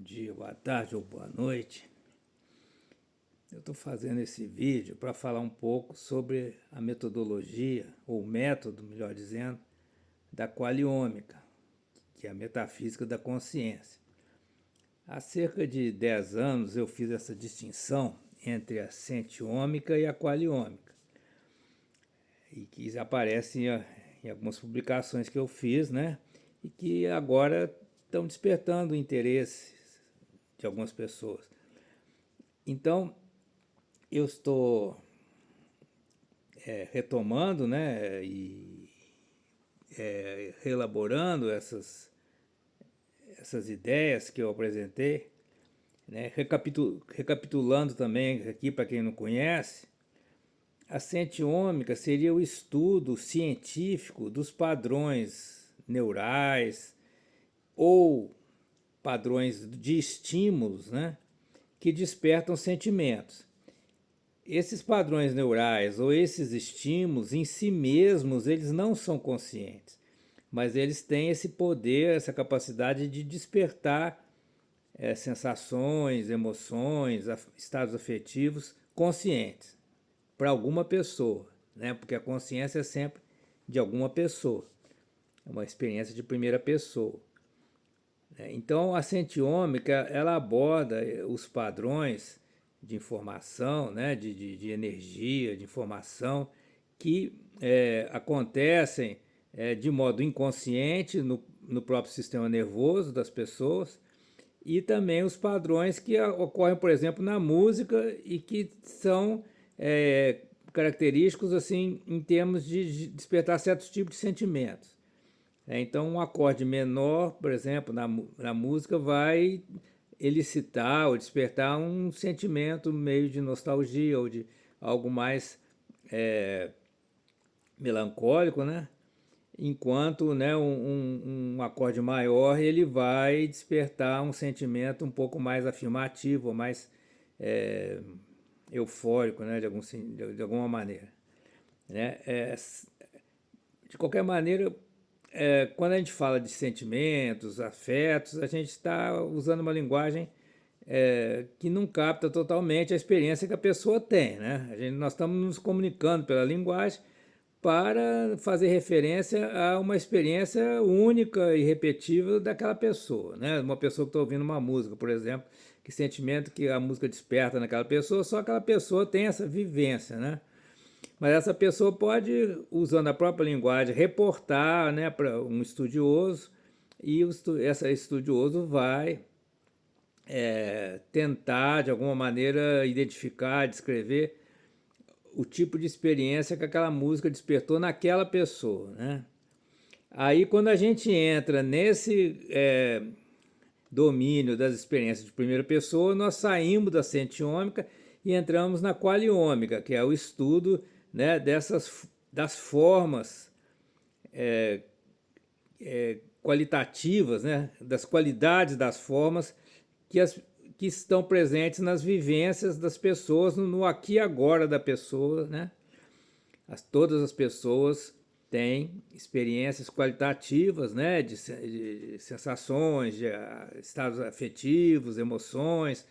dia, boa tarde ou boa noite. Eu estou fazendo esse vídeo para falar um pouco sobre a metodologia, ou método, melhor dizendo, da qualiômica, que é a metafísica da consciência. Há cerca de 10 anos eu fiz essa distinção entre a sentiômica e a qualiômica, e que aparece em algumas publicações que eu fiz, né? E que agora estão despertando o interesse de algumas pessoas. Então, eu estou retomando, né, e reelaborando essas ideias que eu apresentei, né, recapitulando também aqui para quem não conhece. A sentiômica seria o estudo científico dos padrões neurais ou padrões de estímulos, né, que despertam sentimentos. Esses padrões neurais ou esses estímulos em si mesmos, eles não são conscientes, mas eles têm esse poder, essa capacidade de despertar sensações, emoções, estados afetivos conscientes para alguma pessoa, né? Porque a consciência é sempre de alguma pessoa, é uma experiência de primeira pessoa. Então, a sentiômica, ela aborda os padrões de informação, né, de energia, de informação, que acontecem de modo inconsciente no próprio sistema nervoso das pessoas, e também os padrões que ocorrem, por exemplo, na música e que são característicos assim, em termos de despertar certos tipos de sentimentos. Então, um acorde menor, por exemplo, na música, vai elicitar ou despertar um sentimento meio de nostalgia ou de algo mais melancólico, né? Enquanto, né, um acorde maior ele vai despertar um sentimento um pouco mais afirmativo, mais eufórico, né, de alguma maneira. Né? De qualquer maneira, quando a gente fala de sentimentos, afetos, a gente está usando uma linguagem que não capta totalmente a experiência que a pessoa tem, né? Nós estamos nos comunicando pela linguagem para fazer referência a uma experiência única e repetível daquela pessoa, né? Uma pessoa que está ouvindo uma música, por exemplo, que sentimento que a música desperta naquela pessoa, só aquela pessoa tem essa vivência, né? Mas essa pessoa pode, usando a própria linguagem, reportar, né, para um estudioso, e esse estudioso vai tentar, de alguma maneira, identificar, descrever o tipo de experiência que aquela música despertou naquela pessoa. Né? Aí, quando a gente entra nesse domínio das experiências de primeira pessoa, nós saímos da sentiômica e entramos na qualiômica, que é o estudo, né, das formas qualitativas, né, das qualidades das formas que estão presentes nas vivências das pessoas, no aqui e agora da pessoa. Né? Todas as pessoas têm experiências qualitativas, né, de sensações, de estados afetivos, emoções,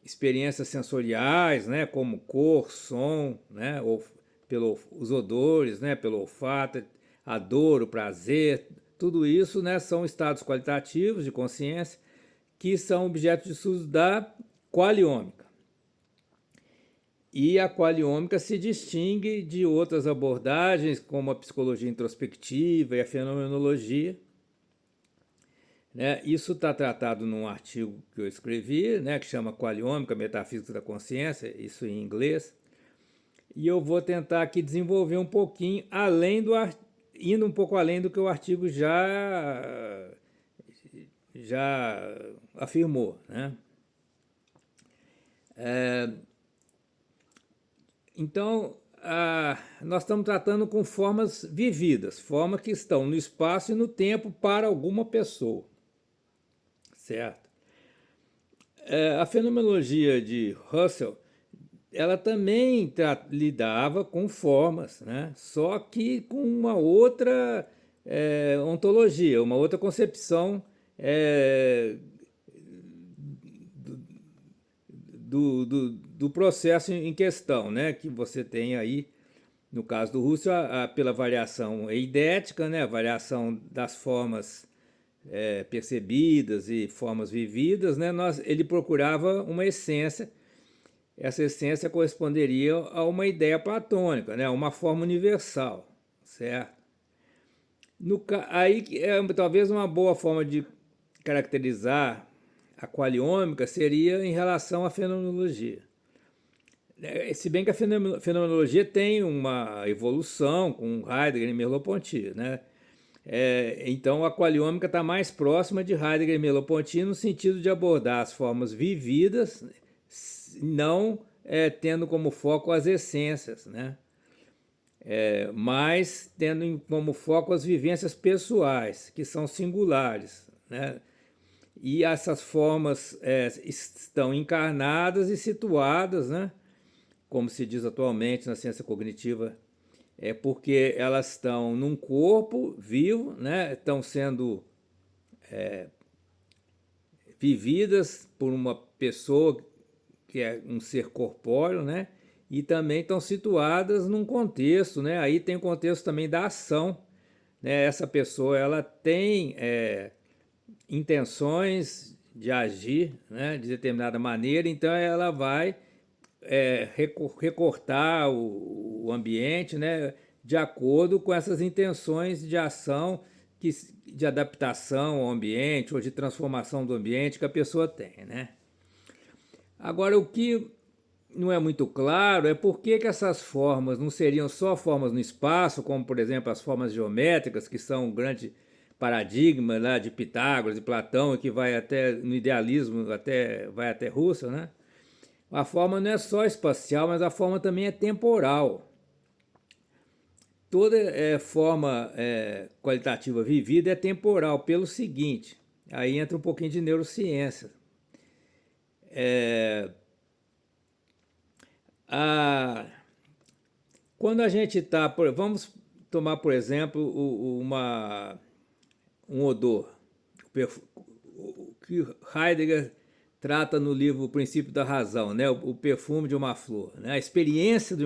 experiências sensoriais, né, como cor, som, né, ou pelos odores, né, pelo olfato, a dor, o prazer, tudo isso, né, são estados qualitativos de consciência que são objeto de estudo da qualiômica. E a qualiômica se distingue de outras abordagens, como a psicologia introspectiva e a fenomenologia. Né? Isso está tratado num artigo que eu escrevi, né, que chama Qualiômica, Metafísica da Consciência, isso em inglês. E eu vou tentar aqui desenvolver um pouquinho, indo um pouco além do que o artigo já afirmou. Né? Então, nós estamos tratando com formas vividas, formas que estão no espaço e no tempo para alguma pessoa. Certo? A fenomenologia de Husserl, ela também lidava com formas, né? Só que com uma outra ontologia, uma outra concepção é, do processo em questão, né? Que você tem aí, no caso do Russell, pela variação eidética, né? A variação das formas percebidas e formas vividas, né? Ele procurava uma essência. Essa essência corresponderia a uma ideia platônica, né? Uma forma universal, certo? Aí, talvez uma boa forma de caracterizar a qualiômica seria em relação à fenomenologia. Se bem que a fenomenologia tem uma evolução com Heidegger e Merleau-Ponty, né? Então a qualiômica está mais próxima de Heidegger e Merleau-Ponty no sentido de abordar as formas vividas, não tendo como foco as essências, né? Mas tendo como foco as vivências pessoais, que são singulares, né? E essas formas estão encarnadas e situadas, né? Como se diz atualmente na ciência cognitiva, porque elas estão num corpo vivo, né? Estão sendo vividas por uma pessoa que é um ser corpóreo, né? E também estão situadas num contexto, né? Aí tem o contexto também da ação, né? Essa pessoa ela tem intenções de agir, né? De determinada maneira, então ela vai recortar o ambiente, né? De acordo com essas intenções de ação, de adaptação ao ambiente ou de transformação do ambiente que a pessoa tem, né? Agora, o que não é muito claro é por que essas formas não seriam só formas no espaço, como, por exemplo, as formas geométricas, que são um grande paradigma lá de Pitágoras e Platão, que vai até, no idealismo, vai até Russell, né? A forma não é só espacial, mas a forma também é temporal. Toda forma qualitativa vivida é temporal, pelo seguinte, aí entra um pouquinho de neurociência. Quando a gente está... Vamos tomar, por exemplo, um odor, o que Heidegger trata no livro O Princípio da Razão, né? O perfume de uma flor, né? A experiência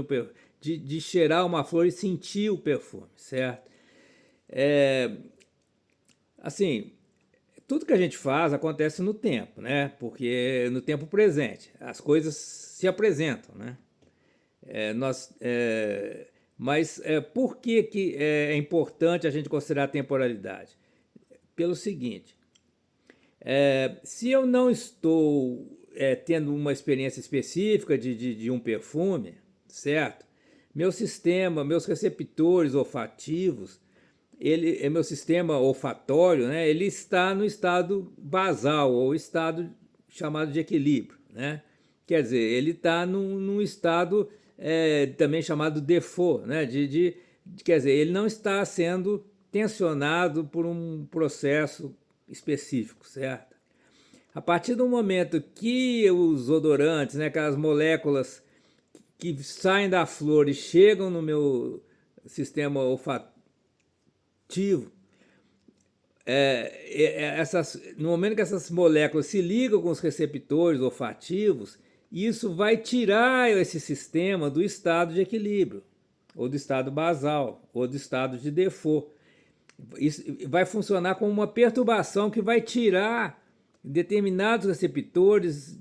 de cheirar uma flor e sentir o perfume, certo? Assim, tudo que a gente faz acontece no tempo, né? Porque no tempo presente as coisas se apresentam, né? Mas por que é importante a gente considerar a temporalidade? Pelo seguinte, se eu não estou tendo uma experiência específica de um perfume, certo? Meu sistema, meus receptores olfativos, meu sistema olfatório, né, ele está no estado basal, ou estado chamado de equilíbrio, né? Quer dizer, ele está num estado também chamado default, né? Quer dizer, ele não está sendo tensionado por um processo específico, certo? A partir do momento que os odorantes, né, aquelas moléculas que saem da flor e chegam no meu sistema olfativo, no momento que essas moléculas se ligam com os receptores olfativos, isso vai tirar esse sistema do estado de equilíbrio, ou do estado basal, ou do estado de default. Isso vai funcionar como uma perturbação que vai tirar determinados receptores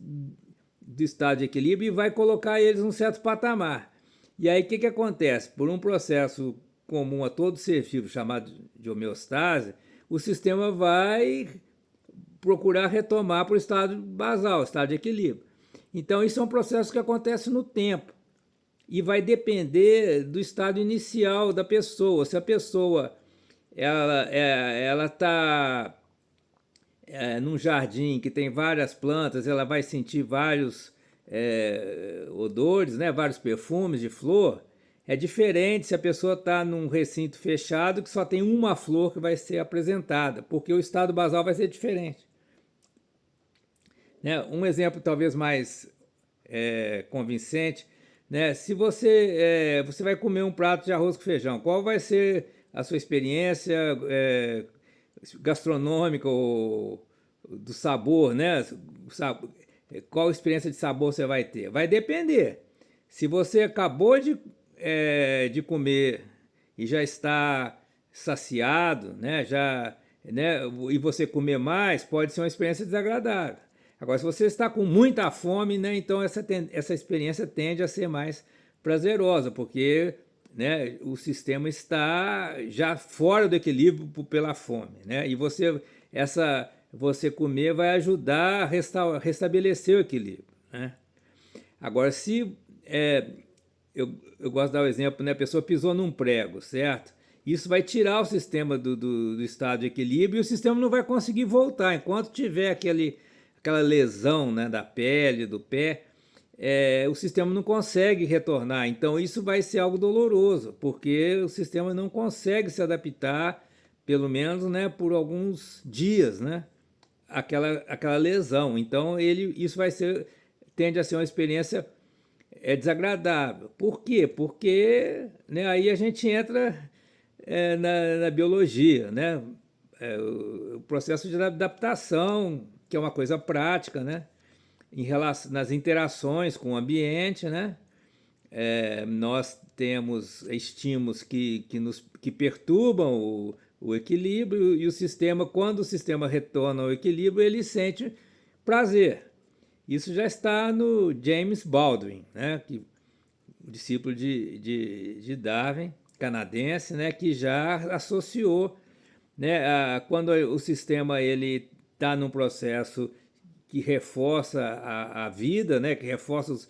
do estado de equilíbrio e vai colocar eles num certo patamar. E aí o que acontece? Por um processo comum a todo ser vivo chamado de homeostase, o sistema vai procurar retomar para o estado basal, estado de equilíbrio. Então isso é um processo que acontece no tempo e vai depender do estado inicial da pessoa. Se a pessoa ela está num jardim que tem várias plantas, ela vai sentir vários odores, né, vários perfumes de flor. É diferente se a pessoa está num recinto fechado que só tem uma flor que vai ser apresentada, porque o estado basal vai ser diferente. Né? Um exemplo talvez mais convincente, né? Se você vai comer um prato de arroz com feijão, qual vai ser a sua experiência gastronômica ou do sabor, né? Qual experiência de sabor você vai ter? Vai depender. Se você acabou de comer e já está saciado, né? Né? E você comer mais, pode ser uma experiência desagradável. Agora, se você está com muita fome, né? Então essa experiência tende a ser mais prazerosa, porque, né, o sistema está já fora do equilíbrio pela fome, né? E você comer vai ajudar a restabelecer o equilíbrio, né? Agora, se eu gosto de dar o exemplo, né? A pessoa pisou num prego, certo? Isso vai tirar o sistema do estado de equilíbrio e o sistema não vai conseguir voltar. Enquanto tiver aquela lesão, né, da pele, do pé, o sistema não consegue retornar. Então isso vai ser algo doloroso, porque o sistema não consegue se adaptar, pelo menos, né, por alguns dias, né, aquela lesão. Então isso tende a ser uma experiência desagradável. Por quê? Porque, né, aí a gente entra na biologia, né? O processo de adaptação, que é uma coisa prática, né? Nas interações com o ambiente, né? Nós temos estímulos que perturbam o equilíbrio e o sistema, quando o sistema retorna ao equilíbrio, ele sente prazer. Isso já está no James Baldwin, né? O discípulo de Darwin, canadense, né? Que já associou, né? Quando o sistema ele está num processo que reforça a vida, né? Que reforça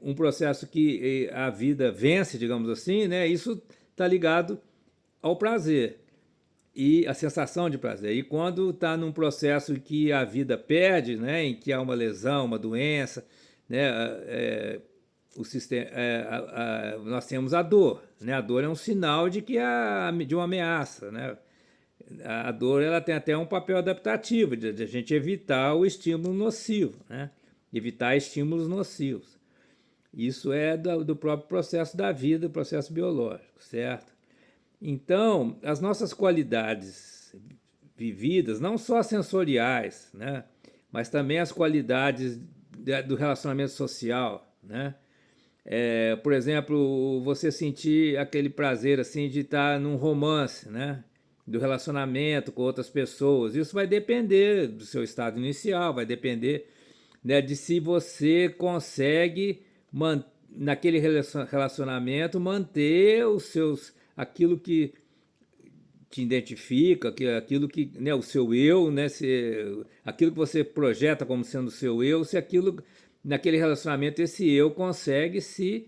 um processo que a vida vence, digamos assim, né? Isso está ligado ao prazer e a sensação de prazer. E quando está num processo que a vida perde, né? Em que há uma lesão, uma doença, né? O sistema, nós temos a dor, né? A dor é um sinal de uma ameaça, né? A dor ela tem até um papel adaptativo de a gente evitar o estímulo nocivo, né? Evitar estímulos nocivos. Isso é do próprio processo da vida, processo biológico, certo? Então, as nossas qualidades vividas, não só sensoriais, né? Mas também as qualidades do relacionamento social, né? Por exemplo, você sentir aquele prazer assim de estar num romance, né? Do relacionamento com outras pessoas. Isso vai depender do seu estado inicial, vai depender, né, de se você consegue naquele relacionamento manter aquilo que te identifica, aquilo que, né, o seu eu, né, aquilo que você projeta como sendo o seu eu, se aquilo naquele relacionamento esse eu consegue se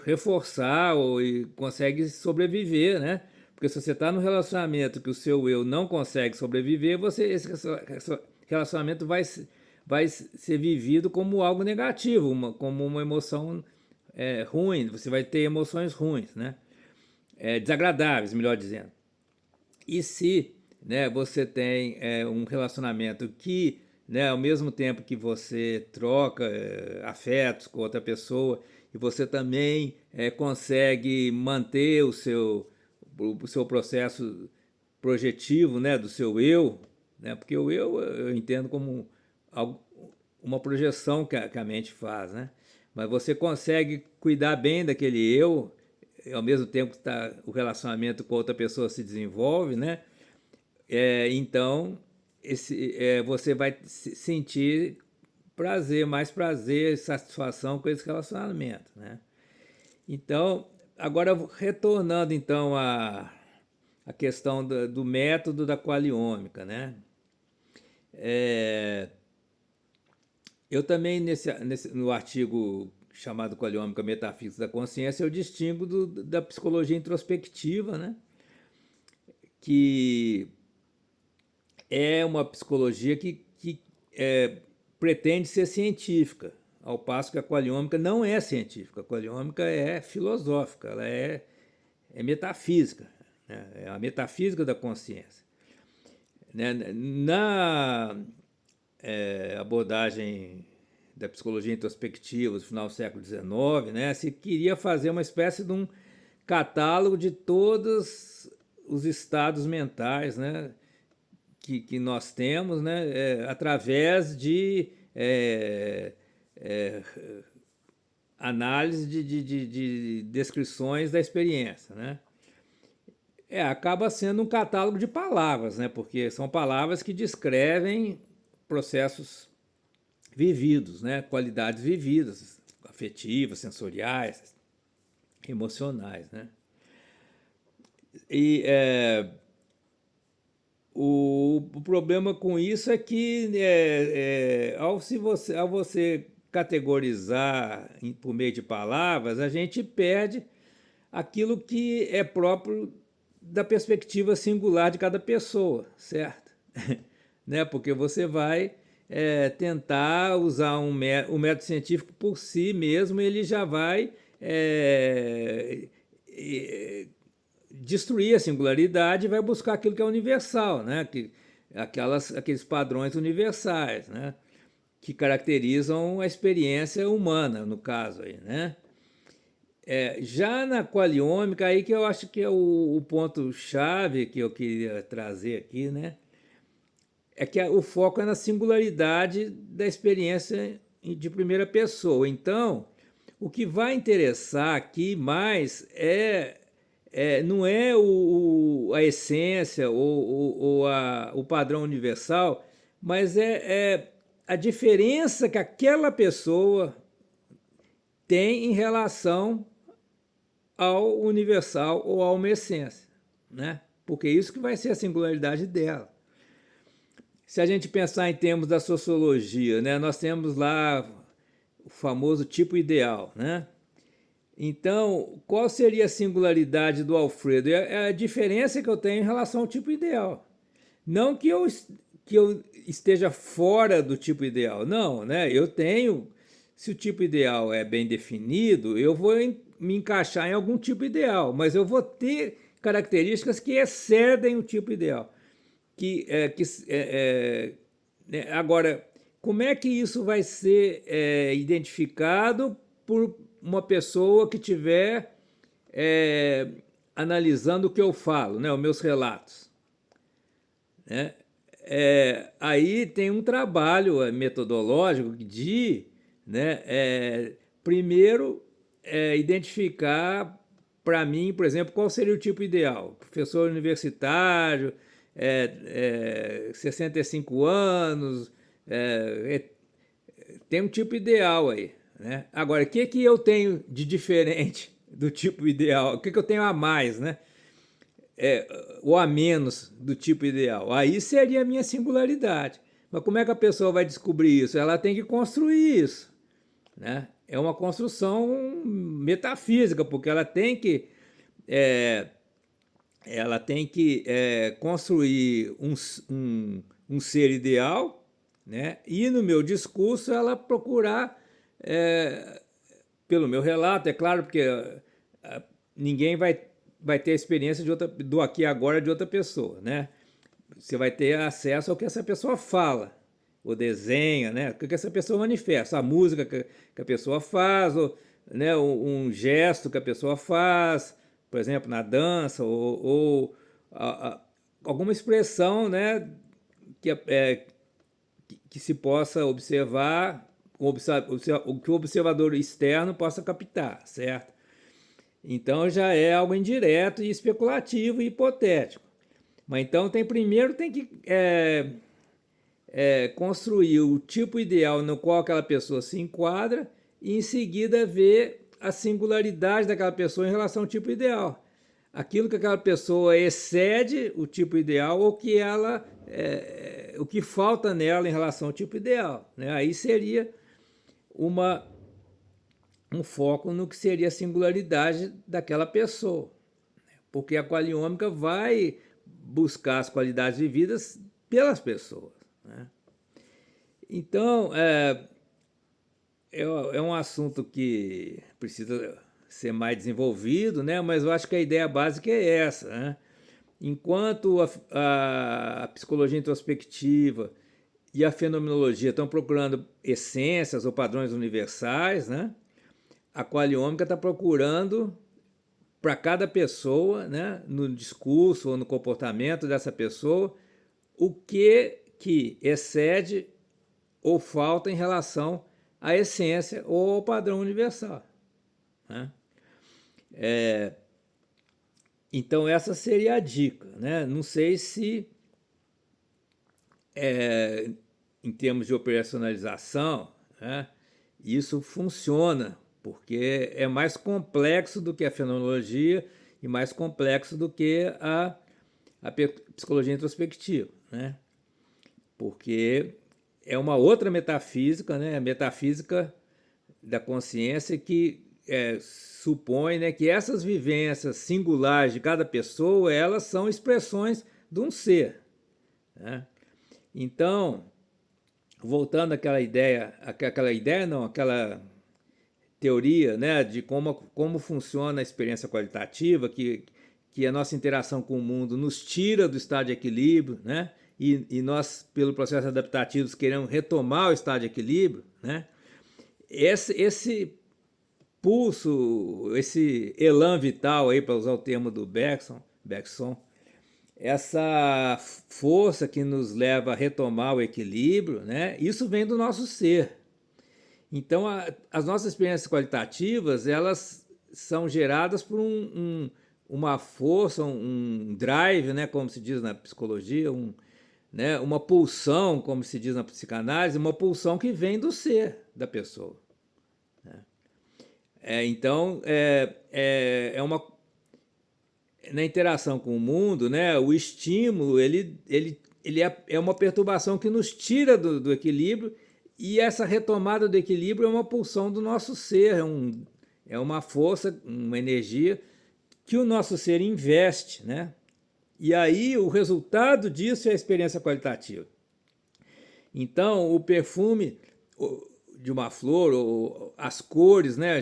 reforçar e consegue sobreviver, né? Porque se você está num relacionamento que o seu eu não consegue sobreviver, esse relacionamento vai ser vivido como algo negativo, como uma emoção ruim. Você vai ter emoções ruins, né? Desagradáveis, melhor dizendo. E se, né, você tem um relacionamento que, né, ao mesmo tempo que você troca afetos com outra pessoa, e você também consegue manter o seu processo projetivo, né, do seu eu, né, porque o eu entendo como uma projeção que a mente faz, né? Mas você consegue cuidar bem daquele eu, ao mesmo tempo que o relacionamento com outra pessoa se desenvolve, né? Então, você vai sentir mais prazer, satisfação com esse relacionamento, né? Então, agora retornando então à questão do método da qualiômica, né? Eu também, no artigo chamado Qualiômica Metafísica da Consciência, eu distingo da psicologia introspectiva, né? Que é uma psicologia que pretende ser científica, ao passo que a qualiômica não é científica. A qualiômica é filosófica, ela é metafísica, né? É a metafísica da consciência. Né? Na abordagem da psicologia introspectiva do final do século XIX, né, se queria fazer uma espécie de um catálogo de todos os estados mentais, né, que nós temos, né, através de análise de descrições da experiência, né? Acaba sendo um catálogo de palavras, né? Porque são palavras que descrevem processos vividos, né? Qualidades vividas, afetivas, sensoriais, emocionais, né? E o problema com isso é que ao você categorizar por meio de palavras, a gente perde aquilo que é próprio da perspectiva singular de cada pessoa, certo? Né? Porque você vai tentar usar o método científico por si mesmo, ele já vai destruir a singularidade e vai buscar aquilo que é universal, né? Aqueles padrões universais, né? Que caracterizam a experiência humana, no caso aí, né? Já na qualiômica, aí que eu acho que é o ponto-chave que eu queria trazer aqui, né? É que o foco é na singularidade da experiência de primeira pessoa. Então, o que vai interessar aqui mais não é a essência ou o padrão universal, mas é a diferença que aquela pessoa tem em relação ao universal ou a uma essência, né? Porque isso que vai ser a singularidade dela. Se a gente pensar em termos da sociologia, né, nós temos lá o famoso tipo ideal, né? Então, qual seria a singularidade do Alfredo? É a diferença que eu tenho em relação ao tipo ideal. Não que eu esteja fora do tipo ideal, não, né? Eu tenho, se o tipo ideal é bem definido, eu vou me encaixar em algum tipo ideal, mas eu vou ter características que excedem o tipo ideal. Agora, como é que isso vai ser identificado por uma pessoa que estiver analisando o que eu falo, né, os meus relatos? Né? Aí tem um trabalho metodológico de, né, primeiro, identificar para mim, por exemplo, qual seria o tipo ideal. Professor universitário, 65 anos, tem um tipo ideal aí. Né? Agora, o que eu tenho de diferente do tipo ideal? O que eu tenho a mais, né? Ou a menos do tipo ideal? Aí seria a minha singularidade. Mas como é que a pessoa vai descobrir isso? Ela tem que construir isso. Né? É uma construção metafísica, porque ela tem que construir um ser ideal, né? E no meu discurso ela procurar, pelo meu relato, é claro, porque ninguém vai ter a experiência do aqui e agora de outra pessoa, né? Você vai ter acesso ao que essa pessoa fala, ou desenha, né? O que essa pessoa manifesta, a música que a pessoa faz, ou, né, um gesto que a pessoa faz, por exemplo, na dança, ou alguma expressão, né, que se possa observar, o que o observador externo possa captar, certo? Então já é algo indireto e especulativo e hipotético. Mas então primeiro tem que construir o tipo ideal no qual aquela pessoa se enquadra e em seguida ver a singularidade daquela pessoa em relação ao tipo ideal. Aquilo que aquela pessoa excede o tipo ideal ou que o que falta nela em relação ao tipo ideal. Né? Aí seria um foco no que seria a singularidade daquela pessoa. Porque a qualiômica vai buscar as qualidades vividas pelas pessoas. Né? Então, é um assunto que precisa ser mais desenvolvido, né? Mas eu acho que a ideia básica é essa. Né? Enquanto a psicologia introspectiva e a fenomenologia estão procurando essências ou padrões universais, né? A qualiômica está procurando para cada pessoa, né, no discurso ou no comportamento dessa pessoa, o que excede ou falta em relação à essência ou ao padrão universal, né? Então essa seria a dica, né? Não sei se em termos de operacionalização, né, isso funciona, porque é mais complexo do que a fenomenologia e mais complexo do que a psicologia introspectiva, né? Porque é uma outra metafísica, né? A metafísica da consciência que supõe, né, que essas vivências singulares de cada pessoa, elas são expressões de um ser, né? Então, voltando àquela aquela teoria, né, de como funciona a experiência qualitativa, que a nossa interação com o mundo nos tira do estado de equilíbrio, né, e nós, pelo processo adaptativo, queremos retomar o estado de equilíbrio, né, esse pulso, esse elan vital, aí, para usar o termo do Bergson, essa força que nos leva a retomar o equilíbrio, né, isso vem do nosso ser. Então, as nossas experiências qualitativas, elas são geradas por uma força, um drive, né, como se diz na psicologia, né, uma pulsão, como se diz na psicanálise, uma pulsão que vem do ser da pessoa, né? Então, na interação com o mundo, né, o estímulo ele é uma perturbação que nos tira do equilíbrio, e essa retomada do equilíbrio é uma pulsão do nosso ser, é uma força, uma energia que o nosso ser investe, né? E aí o resultado disso é a experiência qualitativa. Então, o perfume de uma flor, ou as cores, né?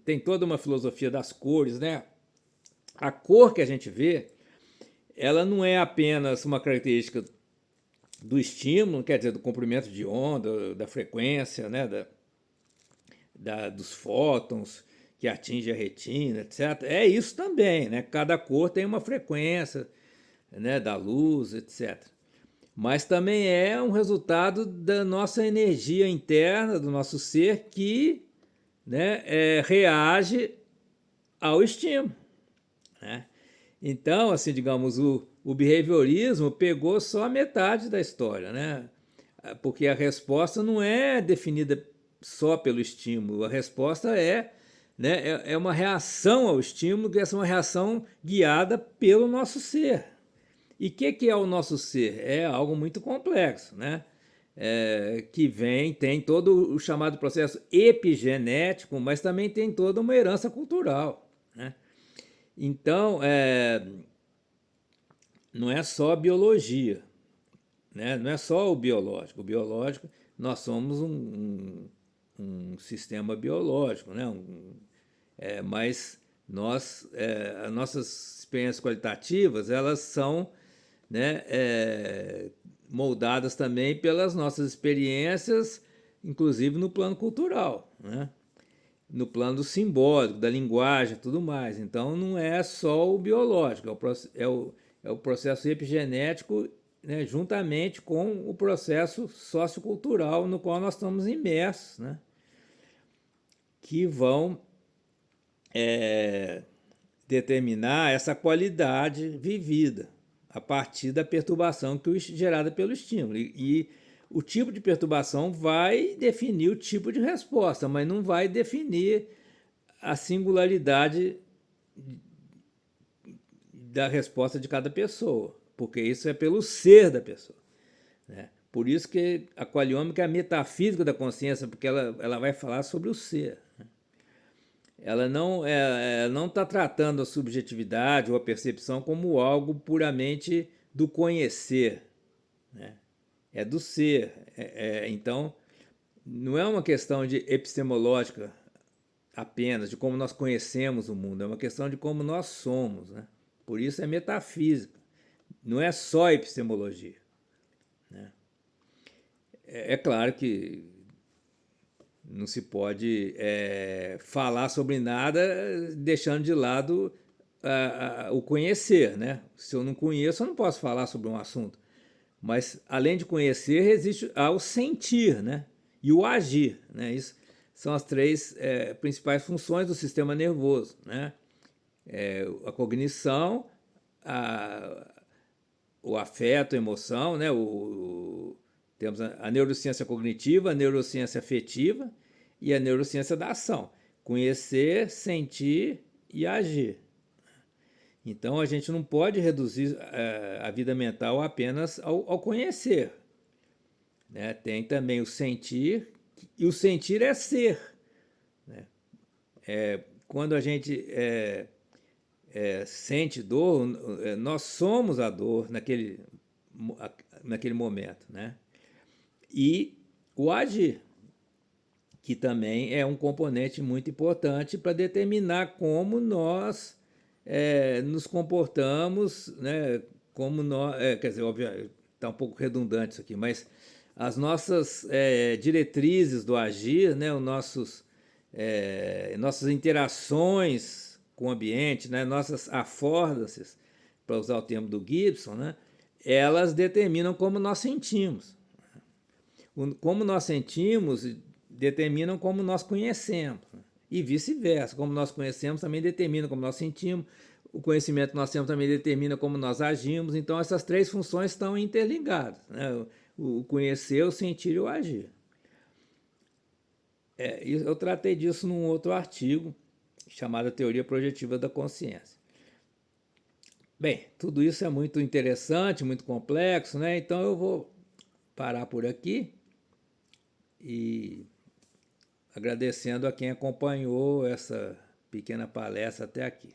Tem toda uma filosofia das cores, né? A cor que a gente vê, ela não é apenas uma característica do estímulo, quer dizer, do comprimento de onda, da frequência, né? Dos fótons que atinge a retina, etc. É isso também, né? Cada cor tem uma frequência, né, da luz, etc. Mas também é um resultado da nossa energia interna, do nosso ser, que, né, reage ao estímulo, né? Então, assim, digamos, o behaviorismo pegou só a metade da história, né? Porque a resposta não é definida só pelo estímulo, a resposta né, é uma reação ao estímulo, que é uma reação guiada pelo nosso ser. E o que é o nosso ser? É algo muito complexo, né? Que tem todo o chamado processo epigenético, mas também tem toda uma herança cultural, né? Então, não é só a biologia, né? Não é só o biológico. O biológico, nós somos um sistema biológico, né? Mas as nossas experiências qualitativas, elas são, né, moldadas também pelas nossas experiências, inclusive no plano cultural, né? No plano simbólico, da linguagem e tudo mais. Então, não é só o biológico, é o processo epigenético, né, juntamente com o processo sociocultural no qual nós estamos imersos, né, que vão determinar essa qualidade vivida a partir da perturbação gerada pelo estímulo. E o tipo de perturbação vai definir o tipo de resposta, mas não vai definir a singularidade da resposta de cada pessoa, porque isso é pelo ser da pessoa, né? Por isso que a qualiômica é a metafísica da consciência, porque ela vai falar sobre o ser, né? Ela não está tratando a subjetividade ou a percepção como algo puramente do conhecer, né? É do ser. Então, não é uma questão de epistemológica apenas, de como nós conhecemos o mundo, é uma questão de como nós somos, né? Por isso é metafísica, não é só epistemologia, né? É claro que não se pode falar sobre nada deixando de lado o conhecer, né? Se eu não conheço, eu não posso falar sobre um assunto. Mas, além de conhecer, existe o sentir, né? E o agir, né? Isso são as três principais funções do sistema nervoso, né? A cognição, o afeto, a emoção, né? Temos a neurociência cognitiva, a neurociência afetiva e a neurociência da ação. Conhecer, sentir e agir. Então, a gente não pode reduzir a vida mental apenas ao conhecer, né? Tem também o sentir, e o sentir é ser, né? Quando a gente sente dor, nós somos a dor naquele momento, né? E o agir, que também é um componente muito importante para determinar como nós nos comportamos, né? Como nós, quer dizer, óbvio, está um pouco redundante isso aqui, mas as nossas diretrizes do agir, né? Nossas interações com o ambiente, né? Nossas affordances, para usar o termo do Gibson, né? Elas determinam como nós sentimos. Como nós sentimos determinam como nós conhecemos. E vice-versa. Como nós conhecemos também determina como nós sentimos. O conhecimento que nós temos também determina como nós agimos. Então, essas três funções estão interligadas, né? O conhecer, o sentir e o agir. Eu tratei disso num outro artigo, chamado Teoria Projetiva da Consciência. Bem, tudo isso é muito interessante, muito complexo, né? Então eu vou parar por aqui e agradecendo a quem acompanhou essa pequena palestra até aqui.